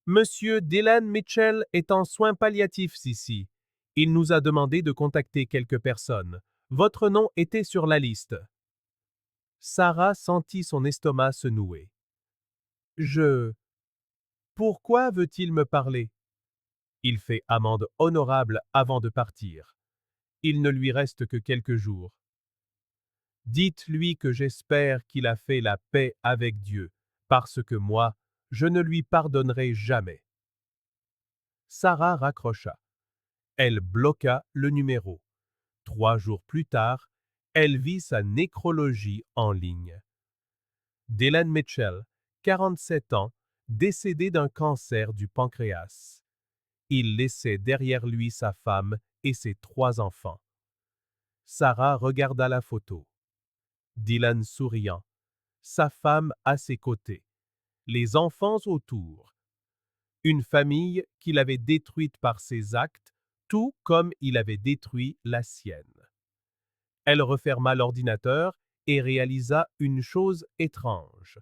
Monsieur Dylan Mitchell est en soins palliatifs ici. Il nous a demandé de contacter quelques personnes. Votre nom était sur la liste. Sarah sentit son estomac se nouer. Pourquoi veut-il me parler? Il fait amende honorable avant de partir. Il ne lui reste que quelques jours. Dites-lui que j'espère qu'il a fait la paix avec Dieu, parce que moi, je ne lui pardonnerai jamais. Sarah raccrocha. Elle bloqua le numéro. 3 jours plus tard, elle vit sa nécrologie en ligne. Dylan Mitchell, 47 ans, décédé d'un cancer du pancréas. Il laissait derrière lui sa femme et ses 3 enfants. Sarah regarda la photo. Dylan souriant, sa femme à ses côtés, les enfants autour. Une famille qu'il avait détruite par ses actes, tout comme il avait détruit la sienne. Elle referma l'ordinateur et réalisa une chose étrange.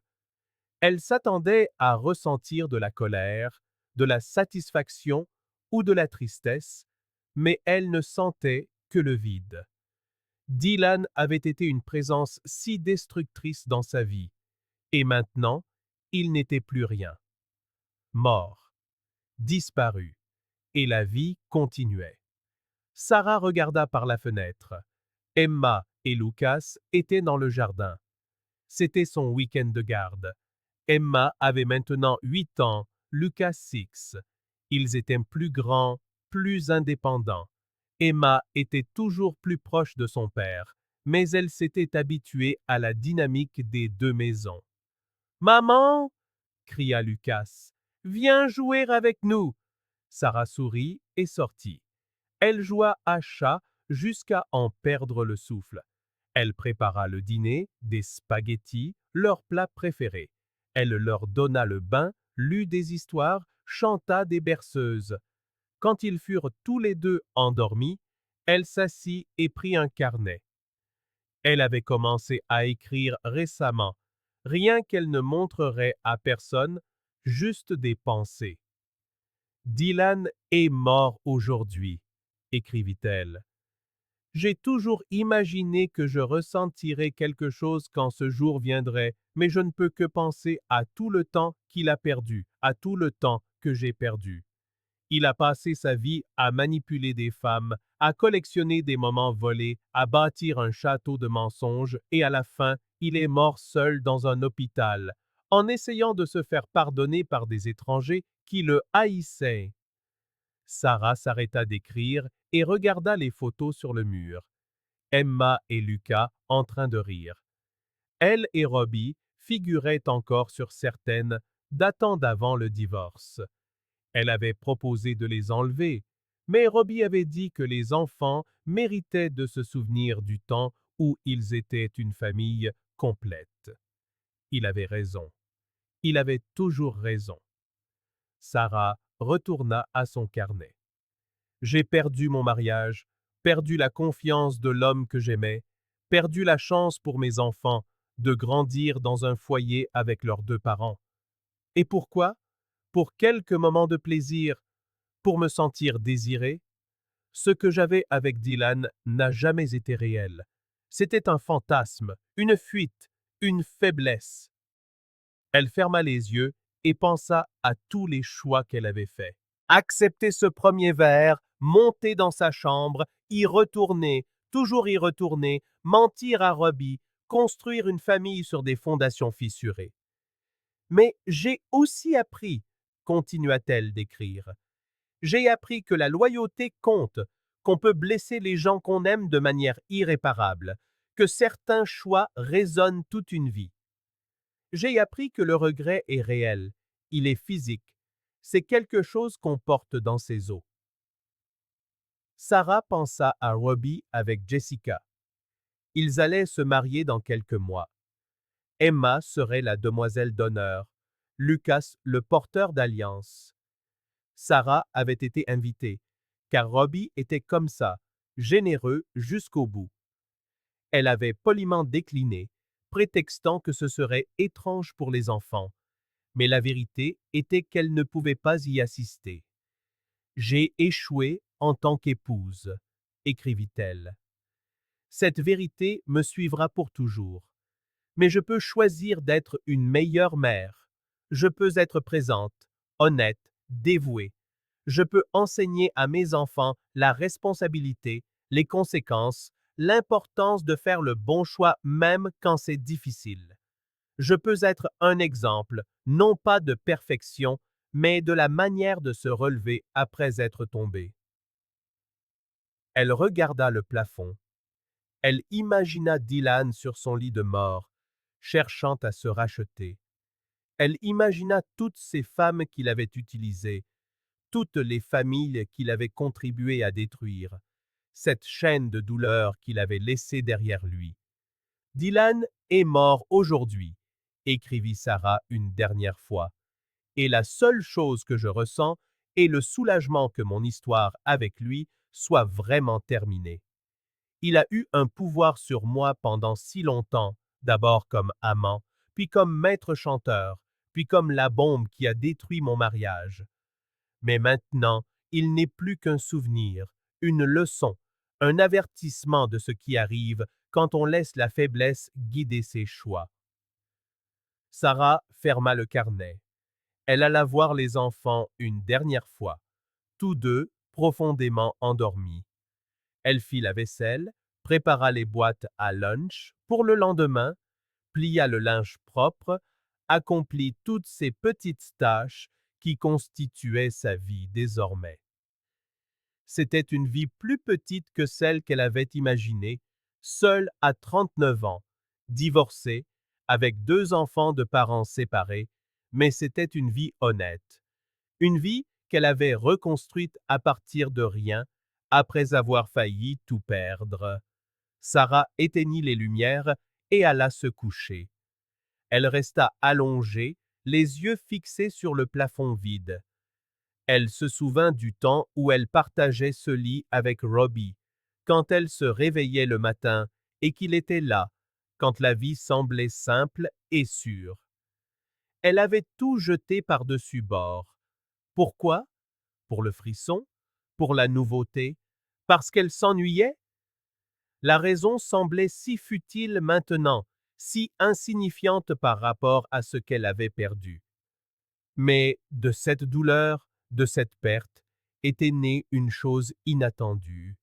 Elle s'attendait à ressentir de la colère, de la satisfaction ou de la tristesse, mais elle ne sentait que le vide. Dylan avait été une présence si destructrice dans sa vie, et maintenant, il n'était plus rien. Mort, disparu, et la vie continuait. Sarah regarda par la fenêtre. Emma et Lucas étaient dans le jardin. C'était son week-end de garde. Emma avait maintenant 8 ans, Lucas 6. Ils étaient plus grands, plus indépendants. Emma était toujours plus proche de son père, mais elle s'était habituée à la dynamique des 2 maisons. Maman, cria Lucas, viens jouer avec nous. Sarah sourit et sortit. Elle joua à chat jusqu'à en perdre le souffle. Elle prépara le dîner, des spaghettis, leur plat préféré. Elle leur donna le bain, lut des histoires, chanta des berceuses. Quand ils furent tous les 2 endormis, elle s'assit et prit un carnet. Elle avait commencé à écrire récemment, rien qu'elle ne montrerait à personne, juste des pensées. Dylan est mort aujourd'hui, écrivit-elle. J'ai toujours imaginé que je ressentirais quelque chose quand ce jour viendrait, mais je ne peux que penser à tout le temps qu'il a perdu, à tout le temps que j'ai perdu. Il a passé sa vie à manipuler des femmes, à collectionner des moments volés, à bâtir un château de mensonges, et à la fin, il est mort seul dans un hôpital, en essayant de se faire pardonner par des étrangers qui le haïssaient. Sarah s'arrêta d'écrire et regarda les photos sur le mur. Emma et Lucas en train de rire. Elle et Robbie figuraient encore sur certaines, datant d'avant le divorce. Elle avait proposé de les enlever, mais Robbie avait dit que les enfants méritaient de se souvenir du temps où ils étaient une famille complète. Il avait raison. Il avait toujours raison. Sarah retourna à son carnet. J'ai perdu mon mariage, perdu la confiance de l'homme que j'aimais, perdu la chance pour mes enfants de grandir dans un foyer avec leurs 2 parents. Et pourquoi? Pour quelques moments de plaisir, pour me sentir désirée. Ce que j'avais avec Dylan n'a jamais été réel. C'était un fantasme, une fuite, une faiblesse. Elle ferma les yeux et pensa à tous les choix qu'elle avait faits. Accepter ce premier verre, monter dans sa chambre, y retourner, toujours y retourner, mentir à Robbie, construire une famille sur des fondations fissurées. Mais j'ai aussi appris, continua-t-elle d'écrire. J'ai appris que la loyauté compte, qu'on peut blesser les gens qu'on aime de manière irréparable, que certains choix résonnent toute une vie. J'ai appris que le regret est réel, il est physique, c'est quelque chose qu'on porte dans ses os. Sarah pensa à Robbie avec Jessica. Ils allaient se marier dans quelques mois. Emma serait la demoiselle d'honneur, Lucas le porteur d'alliance. Sarah avait été invitée, car Robbie était comme ça, généreux jusqu'au bout. Elle avait poliment décliné, prétextant que ce serait étrange pour les enfants, mais la vérité était qu'elle ne pouvait pas y assister. « J'ai échoué en tant qu'épouse », écrivit-elle. Cette vérité me suivra pour toujours. Mais je peux choisir d'être une meilleure mère. Je peux être présente, honnête, dévouée. Je peux enseigner à mes enfants la responsabilité, les conséquences, l'importance de faire le bon choix même quand c'est difficile. Je peux être un exemple, non pas de perfection, mais de la manière de se relever après être tombée. Elle regarda le plafond. Elle imagina Dylan sur son lit de mort, cherchant à se racheter. Elle imagina toutes ces femmes qu'il avait utilisées, toutes les familles qu'il avait contribué à détruire, cette chaîne de douleur qu'il avait laissée derrière lui. Dylan est mort aujourd'hui, écrivit Sarah une dernière fois, et la seule chose que je ressens est le soulagement que mon histoire avec lui soit vraiment terminée. Il a eu un pouvoir sur moi pendant si longtemps, d'abord comme amant, puis comme maître chanteur, puis comme la bombe qui a détruit mon mariage. Mais maintenant, il n'est plus qu'un souvenir, une leçon, un avertissement de ce qui arrive quand on laisse la faiblesse guider ses choix. Sarah ferma le carnet. Elle alla voir les enfants une dernière fois, tous deux profondément endormis. Elle fit la vaisselle, prépara les boîtes à lunch pour le lendemain, plia le linge propre, accomplit toutes ces petites tâches qui constituaient sa vie désormais. C'était une vie plus petite que celle qu'elle avait imaginée, seule à 39 ans, divorcée, avec 2 enfants de parents séparés, mais c'était une vie honnête. Une vie qu'elle avait reconstruite à partir de rien, après avoir failli tout perdre. Sarah éteignit les lumières et alla se coucher. Elle resta allongée, les yeux fixés sur le plafond vide. Elle se souvint du temps où elle partageait ce lit avec Robbie, quand elle se réveillait le matin et qu'il était là, quand la vie semblait simple et sûre. Elle avait tout jeté par-dessus bord. Pourquoi? Pour le frisson? Pour la nouveauté? Parce qu'elle s'ennuyait? La raison semblait si futile maintenant, si insignifiante par rapport à ce qu'elle avait perdu. Mais de cette douleur, de cette perte, était née une chose inattendue,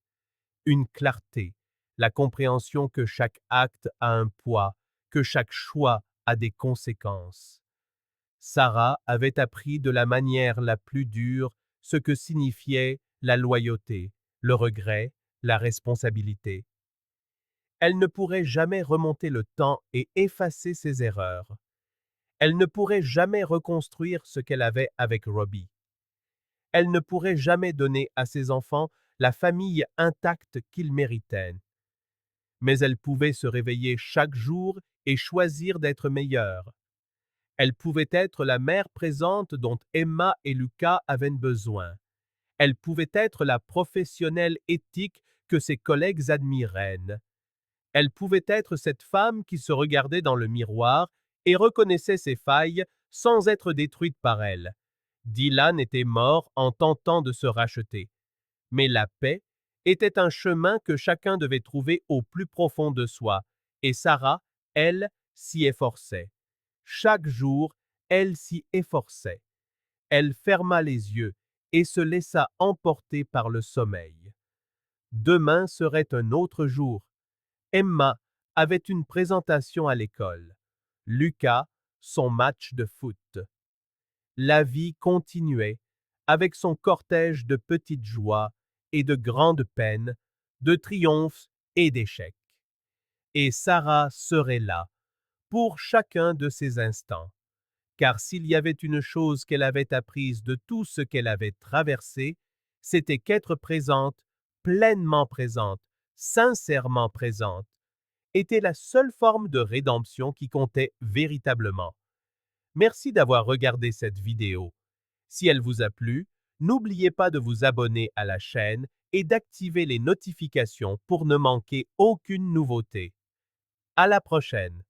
une clarté, la compréhension que chaque acte a un poids, que chaque choix a des conséquences. Sarah avait appris de la manière la plus dure ce que signifiait la loyauté, le regret, la responsabilité. Elle ne pourrait jamais remonter le temps et effacer ses erreurs. Elle ne pourrait jamais reconstruire ce qu'elle avait avec Robbie. Elle ne pourrait jamais donner à ses enfants la famille intacte qu'ils méritaient. Mais elle pouvait se réveiller chaque jour et choisir d'être meilleure. Elle pouvait être la mère présente dont Emma et Lucas avaient besoin. Elle pouvait être la professionnelle éthique que ses collègues admiraient. Elle pouvait être cette femme qui se regardait dans le miroir et reconnaissait ses failles sans être détruite par elles. Dylan était mort en tentant de se racheter. Mais la paix était un chemin que chacun devait trouver au plus profond de soi, et Sarah, elle, s'y efforçait. Chaque jour, elle s'y efforçait. Elle ferma les yeux et se laissa emporter par le sommeil. Demain serait un autre jour. Emma avait une présentation à l'école. Lucas, son match de foot. La vie continuait, avec son cortège de petites joies et de grandes peines, de triomphes et d'échecs. Et Sarah serait là, pour chacun de ces instants. Car s'il y avait une chose qu'elle avait apprise de tout ce qu'elle avait traversé, c'était qu'être présente, pleinement présente, sincèrement présente, était la seule forme de rédemption qui comptait véritablement. Merci d'avoir regardé cette vidéo. Si elle vous a plu, n'oubliez pas de vous abonner à la chaîne et d'activer les notifications pour ne manquer aucune nouveauté. À la prochaine!